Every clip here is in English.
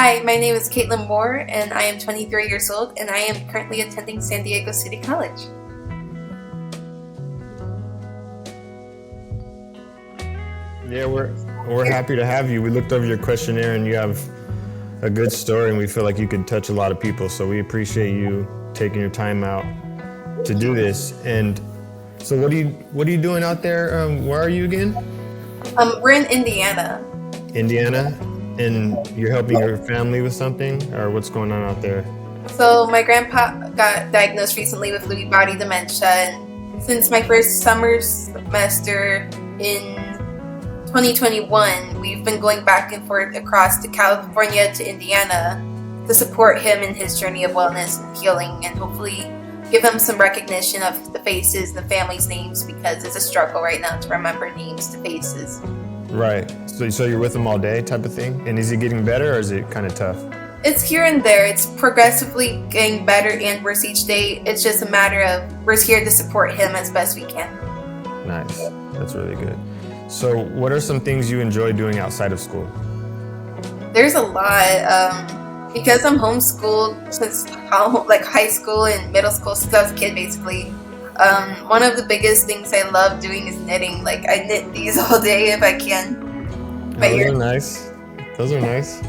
Hi, my name is Kaitlyn Moore, and I am 23 years old, and I am currently attending San Diego City College. Yeah, we're happy to have you. We looked over your questionnaire, and you have a good story, and we feel like you could touch a lot of people. So we appreciate you taking your time out to do this. And so, what are you doing out there? Where are you again? We're in Indiana. Indiana, and you're helping your family with something, or what's going on out there? So my grandpa got diagnosed recently with Lewy body dementia, and since my first summer semester in 2021, we've been going back and forth across to California to Indiana to support him in his journey of wellness and healing, and hopefully give him some recognition of the faces, the family's names, because it's a struggle right now to remember names to faces. Right. So you're with him all day, type of thing. And is he getting better, or is it kind of tough? It's here and there. It's progressively getting better and worse each day. It's just a matter of we're here to support him as best we can. Nice. That's really good. So what are some things you enjoy doing outside of school? There's a lot. Because I'm homeschooled since high school and middle school, since I was a kid basically. One of the biggest things I love doing is knitting. Like, I knit these all day if I can. Those are nice. Those are nice.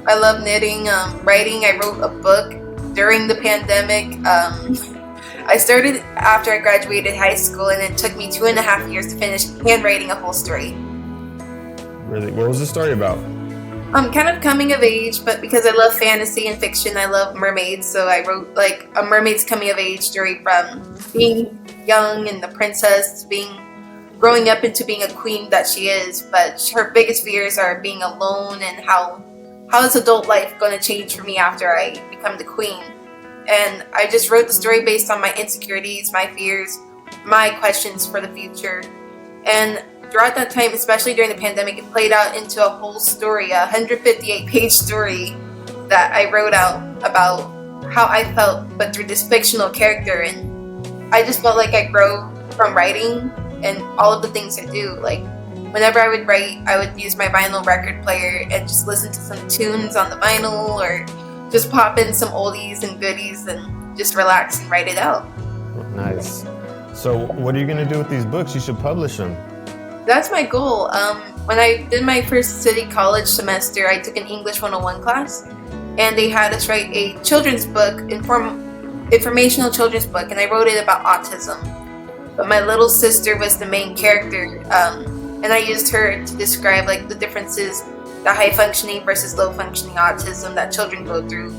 I love knitting. Writing. I wrote a book during the pandemic. I started after I graduated high school, and it took me 2.5 years to finish handwriting a whole story. Really? What was the story about? Kind of coming of age, but because I love fantasy and fiction, I love mermaids, so I wrote like a mermaid's coming of age story from being young and the princess to growing up into being a queen that she is, but her biggest fears are being alone and how is adult life going to change for me after I become the queen. And I just wrote the story based on my insecurities, my fears, my questions for the future. And throughout that time, especially during the pandemic, it played out into a whole story, a 158-page story that I wrote out about how I felt, but through this fictional character. And I just felt like I grow from writing and all of the things I do. Like, whenever I would write, I would use my vinyl record player and just listen to some tunes on the vinyl, or just pop in some oldies and goodies and just relax and write it out. Nice. So what are you going to do with these books? You should publish them. That's my goal. When I did my first city college semester, I took an English 101 class, and they had us write a children's book, informational children's book, and I wrote it about autism. But my little sister was the main character, and I used her to describe like the differences, the high functioning versus low functioning autism that children go through,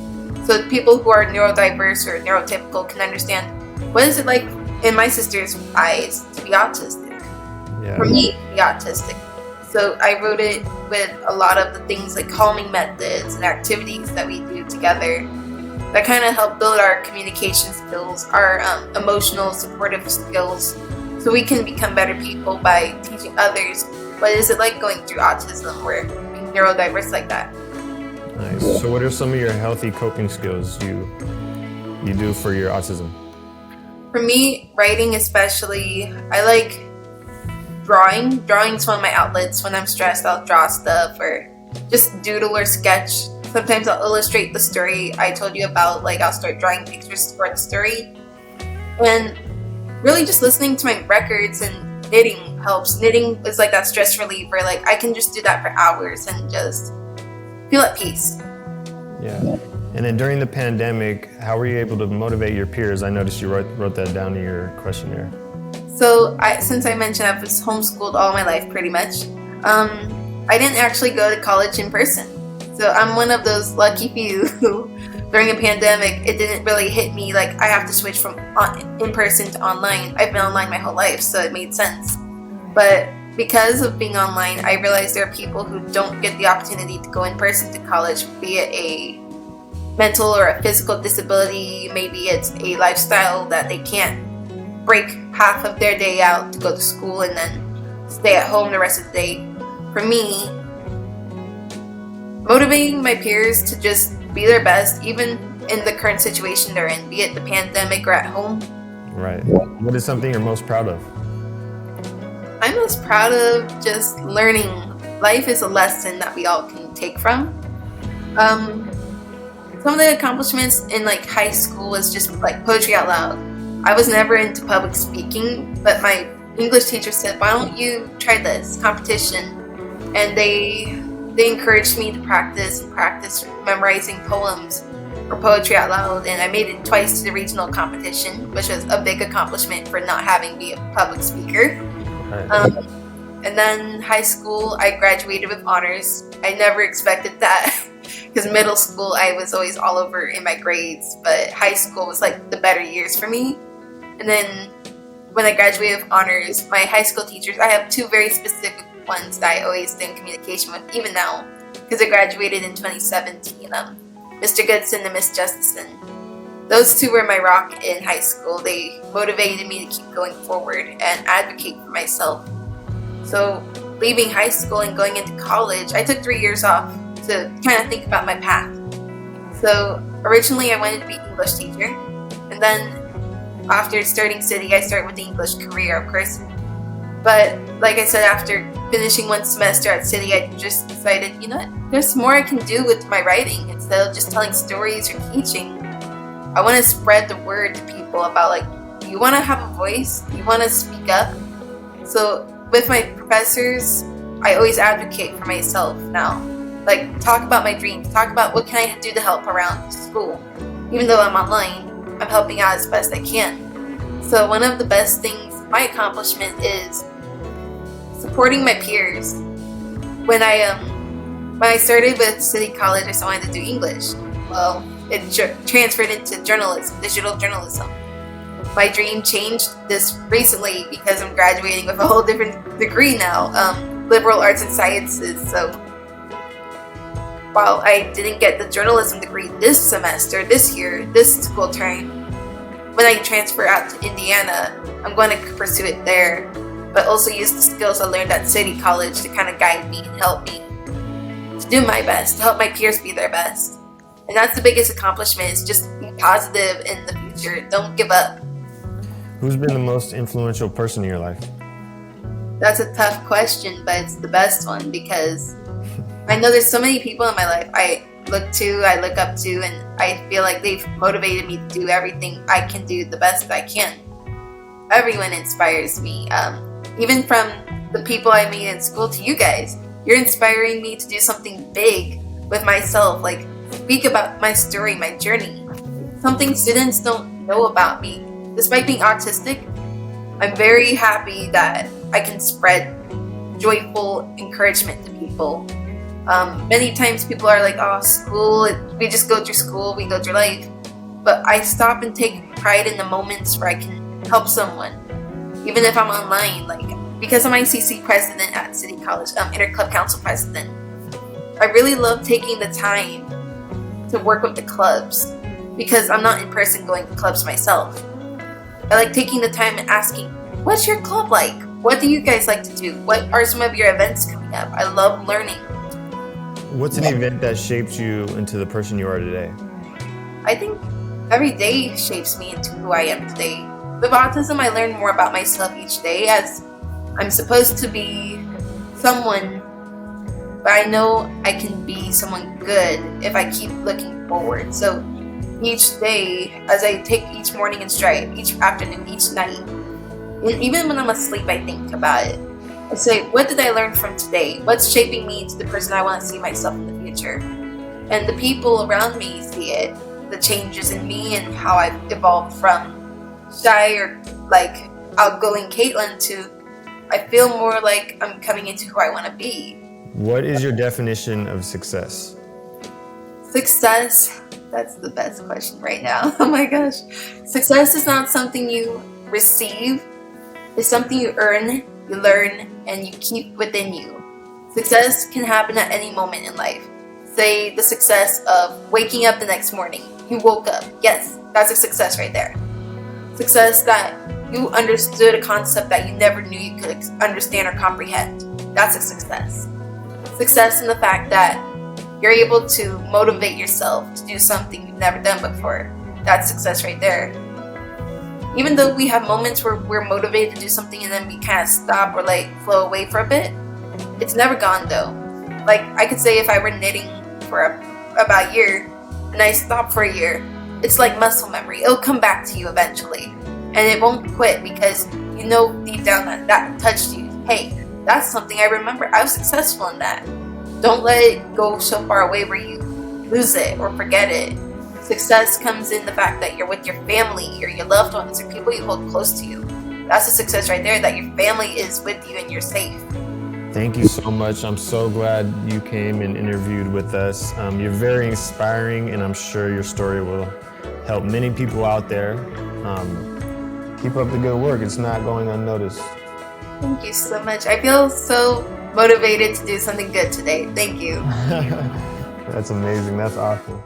so people who are neurodiverse or neurotypical can understand what is it like in my sister's eyes to be autistic. Yeah. For me to be autistic. So I wrote it with a lot of the things like calming methods and activities that we do together that kind of help build our communication skills, our emotional supportive skills, so we can become better people by teaching others what is it like going through autism or being neurodiverse like that. Nice. So what are some of your healthy coping skills you do for your autism? For me, writing especially, I like drawing. Drawing's one of my outlets. When I'm stressed, I'll draw stuff or just doodle or sketch. Sometimes I'll illustrate the story I told you about. Like, I'll start drawing pictures for the story. And really just listening to my records and knitting helps. Knitting is like that stress reliever. Like, I can just do that for hours and just feel at peace. Yeah. And then during the pandemic, how were you able to motivate your peers? I noticed you wrote that down in your questionnaire. So, since I mentioned I was homeschooled all my life pretty much, I didn't actually go to college in person. So I'm one of those lucky few who, during a pandemic, it didn't really hit me like I have to switch from in-person to online. I've been online my whole life, so it made sense. But because of being online, I realized there are people who don't get the opportunity to go in person to college, be it a mental or a physical disability, maybe it's a lifestyle that they can't break half of their day out to go to school and then stay at home the rest of the day. For me, motivating my peers to just be their best, even in the current situation they're in, be it the pandemic or at home. Right. What is something you're most proud of? I'm most proud of just learning. Life is a lesson that we all can take from. Um, some of the accomplishments in like high school was just like poetry out loud. I was never into public speaking, but my English teacher said, "Why don't you try this competition?" And they encouraged me to practice memorizing poems or poetry out loud. And I made it twice to the regional competition, which was a big accomplishment for not having to be a public speaker. And then high school, I graduated with honors. I never expected that because middle school, I was always all over in my grades, but high school was like the better years for me. And then when I graduated with honors, my high school teachers, I have two very specific ones that I always stay in communication with, even now, because I graduated in 2017, Mr. Goodson and Miss Justison. Those two were my rock in high school. They motivated me to keep going forward and advocate for myself. So leaving high school and going into college, I took 3 years off to kind of think about my path. So originally I wanted to be an English teacher, and then after starting City, I started with the English career, of course. But like I said, after finishing one semester at City, I just decided, you know what, there's more I can do with my writing instead of just telling stories or teaching. I want to spread the word to people about like, you want to have a voice, you want to speak up. So with my professors, I always advocate for myself now. Like, talk about my dreams, talk about what can I do to help around school. Even though I'm online, I'm helping out as best I can. So one of the best things, my accomplishment is supporting my peers. When I started with City College, I wanted to do English. Well, it transferred into journalism, digital journalism. My dream changed this recently because I'm graduating with a whole different degree now, liberal arts and sciences. So while I didn't get the journalism degree this semester, this year, this school term, when I transfer out to Indiana, I'm going to pursue it there, but also use the skills I learned at City College to kind of guide me and help me to do my best, to help my peers be their best. And that's the biggest accomplishment, is just be positive in the future. Don't give up. Who's been the most influential person in your life? That's a tough question, but it's the best one because I know there's so many people in my life I look up to, and I feel like they've motivated me to do everything I can do the best I can. Everyone inspires me, even from the people I meet in school to you guys. You're inspiring me to do something big with myself, like speak about my story, my journey, something students don't know about me. Despite being autistic, I'm very happy that I can spread joyful encouragement to people. Many times people are like, oh, school, we just go through school, we go through life. But I stop and take pride in the moments where I can help someone, even if I'm online. Like, because I'm ICC president at City College, Interclub Council President, I really love taking the time to work with the clubs because I'm not in person going to clubs myself. I like taking the time and asking, what's your club like? What do you guys like to do? What are some of your events coming up? I love learning. What's an event that shaped you into the person you are today? I think every day shapes me into who I am today. With autism, I learn more about myself each day, as I'm supposed to be someone, but I know I can be someone good if I keep looking forward. So each day, as I take each morning in stride, each afternoon, each night, and even when I'm asleep, I think about it. I say, what did I learn from today? What's shaping me into the person I want to see myself in the future? And the people around me see it, the changes in me and how I've evolved from shy or like outgoing Kaitlyn to I feel more like I'm coming into who I want to be. What is your definition of success? Success, that's the best question right now. Oh my gosh. Success is not something you receive. It's something you earn, you learn, and you keep within you. Success can happen at any moment in life. Say the success of waking up the next morning. You woke up. Yes, that's a success right there. Success that you understood a concept that you never knew you could understand or comprehend. That's a success. Success in the fact that you're able to motivate yourself to do something you've never done before. That's success right there. Even though we have moments where we're motivated to do something and then we kind of stop or like flow away for a bit, it's never gone though. Like I could say if I were knitting for about a year and I stop for a year, it's like muscle memory. It'll come back to you eventually. And it won't quit because you know deep down that that touched you. Hey, that's something I remember. I was successful in that. Don't let it go so far away where you lose it or forget it. Success comes in the fact that you're with your family or your loved ones or people you hold close to you. That's a success right there, that your family is with you and you're safe. Thank you so much. I'm so glad you came and interviewed with us. You're very inspiring, and I'm sure your story will help many people out there. Keep up the good work. It's not going unnoticed. Thank you so much. I feel so motivated to do something good today. Thank you. That's amazing. That's awesome.